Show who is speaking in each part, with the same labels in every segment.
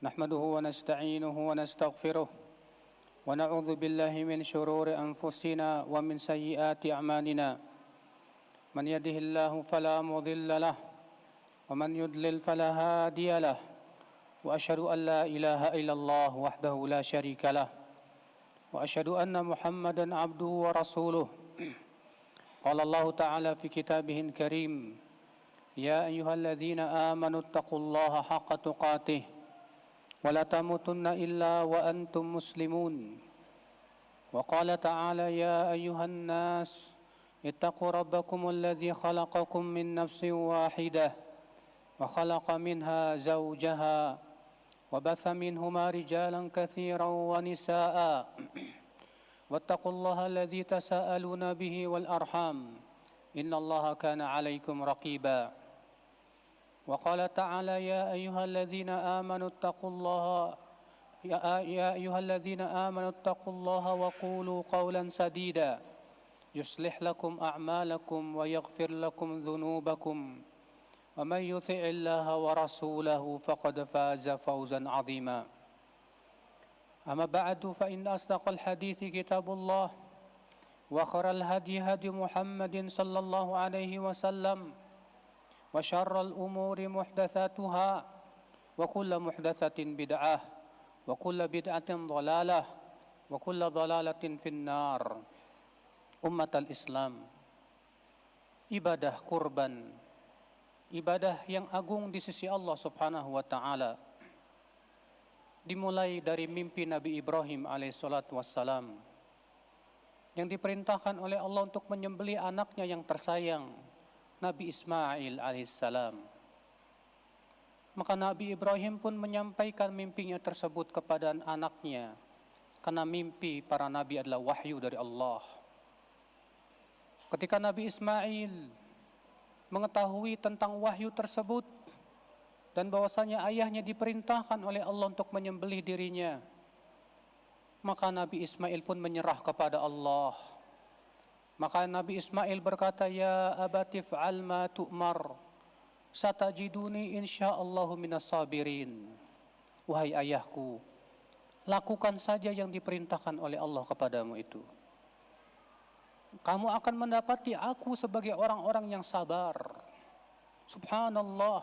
Speaker 1: نحمده ونستعينه ونستغفره ونعوذ بالله من شرور أنفسنا ومن سيئات أعمالنا من يهده الله فلا مضل له ومن يضلل فلا هادي له وأشهد أن لا إله إلا الله وحده لا شريك له وأشهد أن محمدا عبده ورسوله قال الله تعالى في كتابه الكريم يا أيها الذين آمنوا اتقوا الله حق تقاته ولا تموتن إلا وأنتم مسلمون وقال تعالى يا أيها الناس اتقوا ربكم الذي خلقكم من نفس واحدة وخلق منها زوجها وبث منهما رجالا كثيرا ونساء واتقوا الله الذي تساءلون به والأرحام إن الله كان عليكم رقيبا وقال تعالى يا أيها الذين آمنوا اتقوا الله وقولوا قولا سديدا يصلح لكم أعمالكم ويغفر لكم ذنوبكم ومن يطع الله ورسوله فقد فاز فوزا عظيما أما بعد فإن أصدق الحديث كتاب الله وخير الهدي هدي محمد صلى الله عليه وسلم وشر الأمور محدثاتها وكل محدثة بدعة وكل بدعة ضلالة وكل ضلالة في النار. أمة الإسلام, ibadah kurban, ibadah yang agung di sisi Allah Subhanahu wa taala, dimulai dari mimpi Nabi Ibrahim alaihissalatu wassalam yang diperintahkan oleh Allah untuk menyembelih anaknya yang tersayang, Nabi Ismail alaihissalam. Maka Nabi Ibrahim pun menyampaikan mimpinya tersebut kepada anaknya, karena mimpi para nabi adalah wahyu dari Allah. Ketika Nabi Ismail mengetahui tentang wahyu tersebut dan bahwasanya ayahnya diperintahkan oleh Allah untuk menyembelih dirinya, maka Nabi Ismail pun menyerah kepada Allah. Maka Nabi Ismail berkata, ya abati fa'al ma tu'mar satajiduni insyaallahu minas sabirin. Wahai ayahku, lakukan saja yang diperintahkan oleh Allah kepadamu itu. Kamu akan mendapati aku sebagai orang-orang yang sabar. Subhanallah,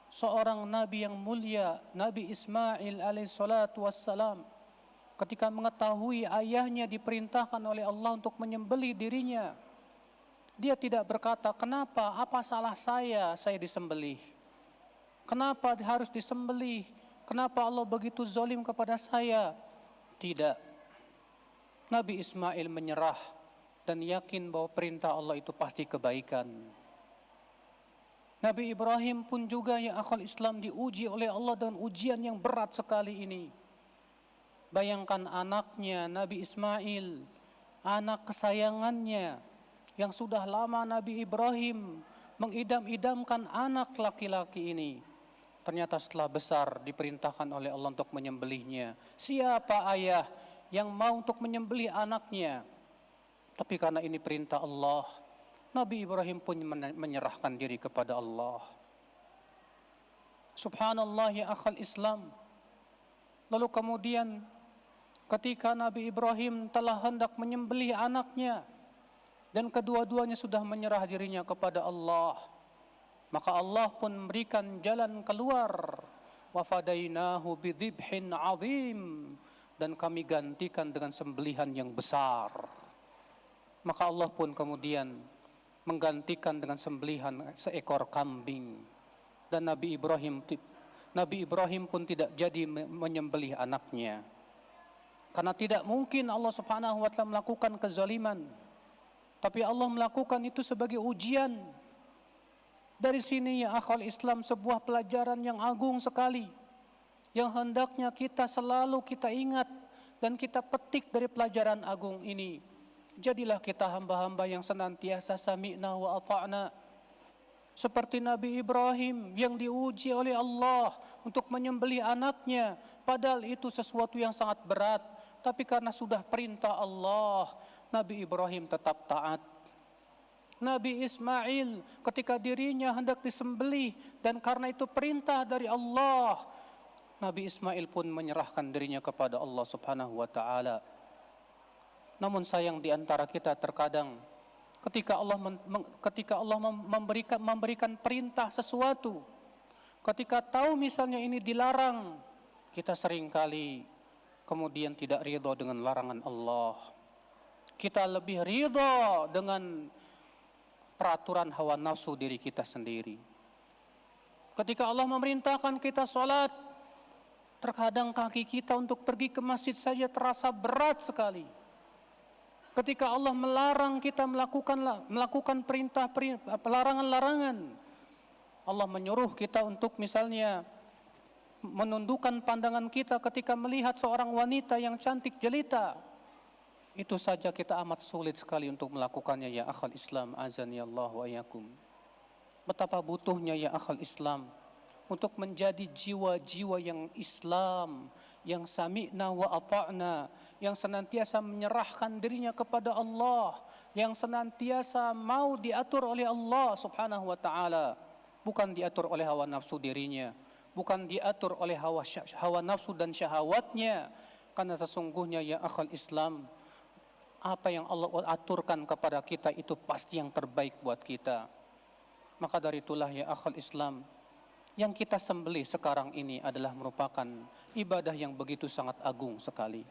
Speaker 1: seorang nabi yang mulia, Nabi Ismail alaihissalatu wassalam, ketika mengetahui ayahnya diperintahkan oleh Allah untuk menyembelih dirinya, dia tidak berkata, kenapa, apa salah saya disembelih? Kenapa harus disembelih? Kenapa Allah begitu zalim kepada saya? Tidak. Nabi Ismail menyerah dan yakin bahwa perintah Allah itu pasti kebaikan. Nabi Ibrahim pun juga, ya akhwal Islam, diuji oleh Allah dengan ujian yang berat sekali ini. Bayangkan anaknya Nabi Ismail, anak kesayangannya yang sudah lama Nabi Ibrahim mengidam-idamkan anak laki-laki ini. Ternyata setelah besar diperintahkan oleh Allah untuk menyembelihnya. Siapa ayah yang mau untuk menyembelih anaknya? Tapi karena ini perintah Allah, Nabi Ibrahim pun menyerahkan diri kepada Allah. Subhanallah, ya akhal Islam. Lalu kemudian ketika Nabi Ibrahim telah hendak menyembelih anaknya dan kedua-duanya sudah menyerah dirinya kepada Allah, maka Allah pun memberikan jalan keluar. Wa fadainahu bidzibhin azim, dan kami gantikan dengan sembelihan yang besar. Maka Allah pun kemudian menggantikan dengan sembelihan seekor kambing, dan Nabi Ibrahim pun tidak jadi menyembelih anaknya. Karena tidak mungkin Allah Subhanahu wa taala melakukan kezaliman, tapi Allah melakukan itu sebagai ujian. Dari sini, ya akhwal Islam, sebuah pelajaran yang agung sekali, yang hendaknya kita selalu kita ingat dan kita petik dari pelajaran agung ini. Jadilah kita hamba-hamba yang senantiasa sami'na wa ata'na, seperti Nabi Ibrahim yang diuji oleh Allah untuk menyembelih anaknya, padahal itu sesuatu yang sangat berat. Tapi karena sudah perintah Allah, Nabi Ibrahim tetap taat. Nabi Ismail ketika dirinya hendak disembelih dan karena itu perintah dari Allah, Nabi Ismail pun menyerahkan dirinya kepada Allah Subhanahu wa taala. Namun sayang di antara kita terkadang ketika Allah memberikan perintah sesuatu, ketika tahu misalnya ini dilarang, kita seringkali kemudian tidak ridha dengan larangan Allah. Kita lebih ridha dengan peraturan hawa nafsu diri kita sendiri. Ketika Allah memerintahkan kita sholat, terkadang kaki kita untuk pergi ke masjid saja terasa berat sekali. Ketika Allah melarang kita melakukan larangan-larangan, Allah menyuruh kita untuk misalnya menundukkan pandangan kita ketika melihat seorang wanita yang cantik jelita. Itu saja kita amat sulit sekali untuk melakukannya ya akhal Islam, azani Allah wa iyyakum. Betapa butuhnya ya akhal Islam untuk menjadi jiwa-jiwa yang Islam, yang sami'na wa ata'na, yang senantiasa menyerahkan dirinya kepada Allah, yang senantiasa mau diatur oleh Allah Subhanahu wa taala, bukan diatur oleh hawa nafsu dirinya, bukan diatur oleh hawa nafsu dan syahwatnya. Karena sesungguhnya ya akhal Islam, apa yang Allah aturkan kepada kita itu pasti yang terbaik buat kita. Maka dari itulah ya akhal Islam, yang kita sembelih sekarang ini adalah merupakan ibadah yang begitu sangat agung sekali.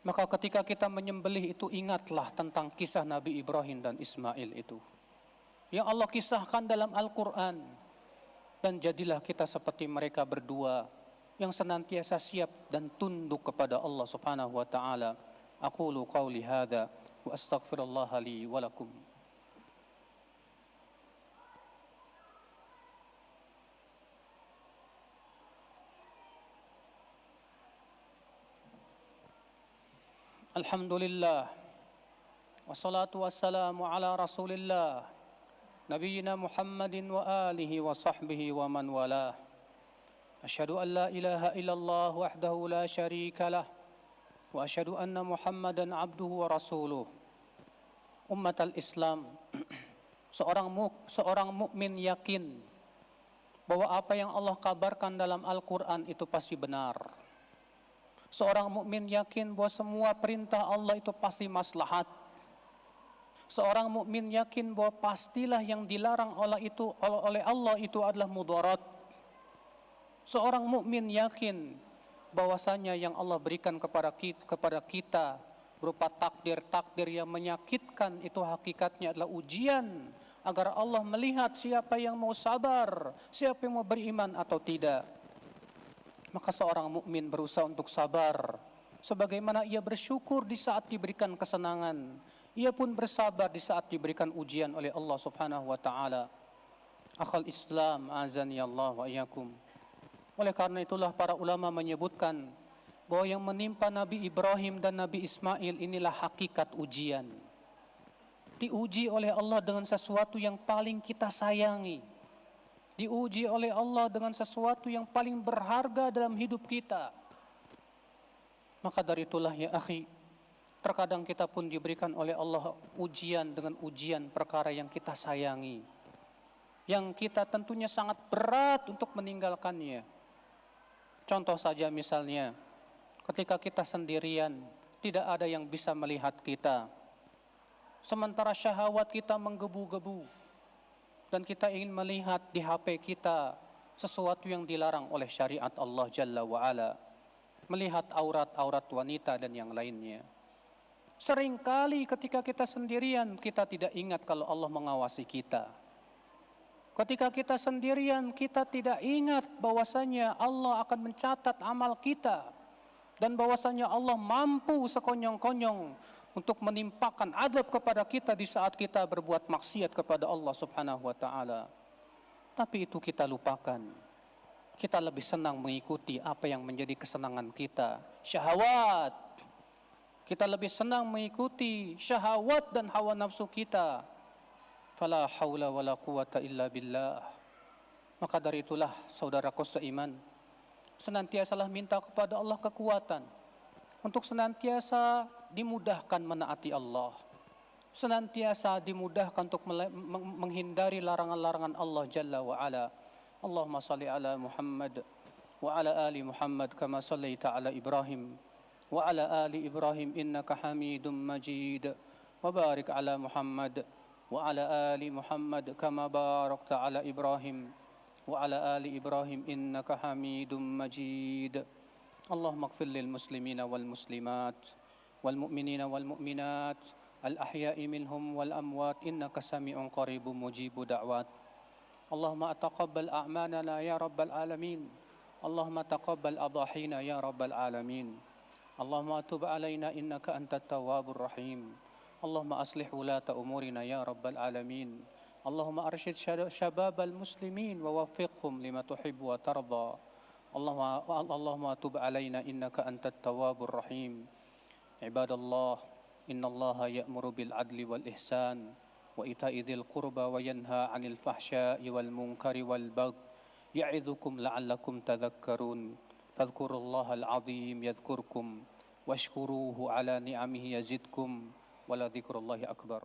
Speaker 1: Maka ketika kita menyembelih itu, ingatlah tentang kisah Nabi Ibrahim dan Ismail itu, yang Allah kisahkan dalam Al-Quran. Dan jadilah kita seperti mereka berdua, yang senantiasa siap dan tunduk kepada Allah Subhanahu wa ta'ala. Aqulu qawli hadha wa astaghfirullah li wa lakum. Alhamdulillah, wassalatu wassalamu ala rasulillah, Nabiyyina Muhammadin wa alihi wa sahbihi wa man walah. Asyhadu an la ilaha illallah wahdahu la syarika lah, wa asyhadu anna Muhammadan abduhu wa rasuluh. Ummatal Islam, seorang mukmin yakin bahwa apa yang Allah kabarkan dalam Al-Quran itu pasti benar. Seorang mukmin yakin bahwa semua perintah Allah itu pasti maslahat. Seorang mukmin yakin bahwa pastilah yang dilarang oleh Allah itu adalah mudarat. Seorang mukmin yakin bahwasanya yang Allah berikan kepada kita berupa takdir yang menyakitkan itu hakikatnya adalah ujian agar Allah melihat siapa yang mau sabar, siapa yang mau beriman atau tidak. Maka seorang mukmin berusaha untuk sabar, sebagaimana ia bersyukur di saat diberikan kesenangan, ia pun bersabar di saat diberikan ujian oleh Allah Subhanahu wa taala. Akhal Islam, azani Allah wa iyyakum. Oleh karena itulah para ulama menyebutkan bahwa yang menimpa Nabi Ibrahim dan Nabi Ismail inilah hakikat ujian. Diuji oleh Allah dengan sesuatu yang paling kita sayangi. Diuji oleh Allah dengan sesuatu yang paling berharga dalam hidup kita. Maka dari itulah ya akhi, terkadang kita pun diberikan oleh Allah ujian dengan ujian perkara yang kita sayangi, yang kita tentunya sangat berat untuk meninggalkannya. Contoh saja misalnya, ketika kita sendirian, tidak ada yang bisa melihat kita, sementara syahwat kita menggebu-gebu, dan kita ingin melihat di HP kita sesuatu yang dilarang oleh syariat Allah Jalla wa'ala, melihat aurat-aurat wanita dan yang lainnya. Seringkali ketika kita sendirian, kita tidak ingat kalau Allah mengawasi kita. Ketika kita sendirian, kita tidak ingat bahwasanya Allah akan mencatat amal kita, dan bahwasanya Allah mampu sekonyong-konyong untuk menimpakan adab kepada kita di saat kita berbuat maksiat kepada Allah Subhanahu wa taala. Tapi itu kita lupakan. Kita lebih senang mengikuti apa yang menjadi kesenangan kita, syahwat. Kita lebih senang mengikuti syahwat dan hawa nafsu kita. Fala haula wala quwata illa billah. Maka dari itulah saudaraku seiman, senantiasalah minta kepada Allah kekuatan untuk senantiasa dimudahkan menaati Allah, senantiasa dimudahkan untuk menghindari larangan-larangan Allah Jalla wa'ala. Allahumma salli ala Muhammad وعلى آل محمد كما صليت على إبراهيم وعلى آل إبراهيم إنك حميد مجيد وبارك على محمد وعلى آل محمد كما باركت على إبراهيم وعلى آل إبراهيم إنك حميد مجيد اللهم اغفر للمسلمين والمسلمات والمؤمنين والمؤمنات الأحياء منهم والأموات إنك سميع قريب مجيب دعوات اللهم أتقبل أعمالنا يا رب العالمين اللهم تقبل أضاحينا يا رب العالمين اللهم تب علينا إنك أنت التواب الرحيم اللهم أصلح ولاة أمورنا يا رب العالمين اللهم أرشد شباب المسلمين ووفقهم لما تحب وترضى اللهم تب علينا إنك أنت التواب الرحيم عباد الله إن الله يأمر بالعدل والإحسان وإيتاء ذي القربى وينهى عن الفحشاء والمنكر والبغي يعظكم لعلكم تذكرون فاذكروا الله العظيم يذكركم واشكروه على نعمه يزدكم ولذكر الله أكبر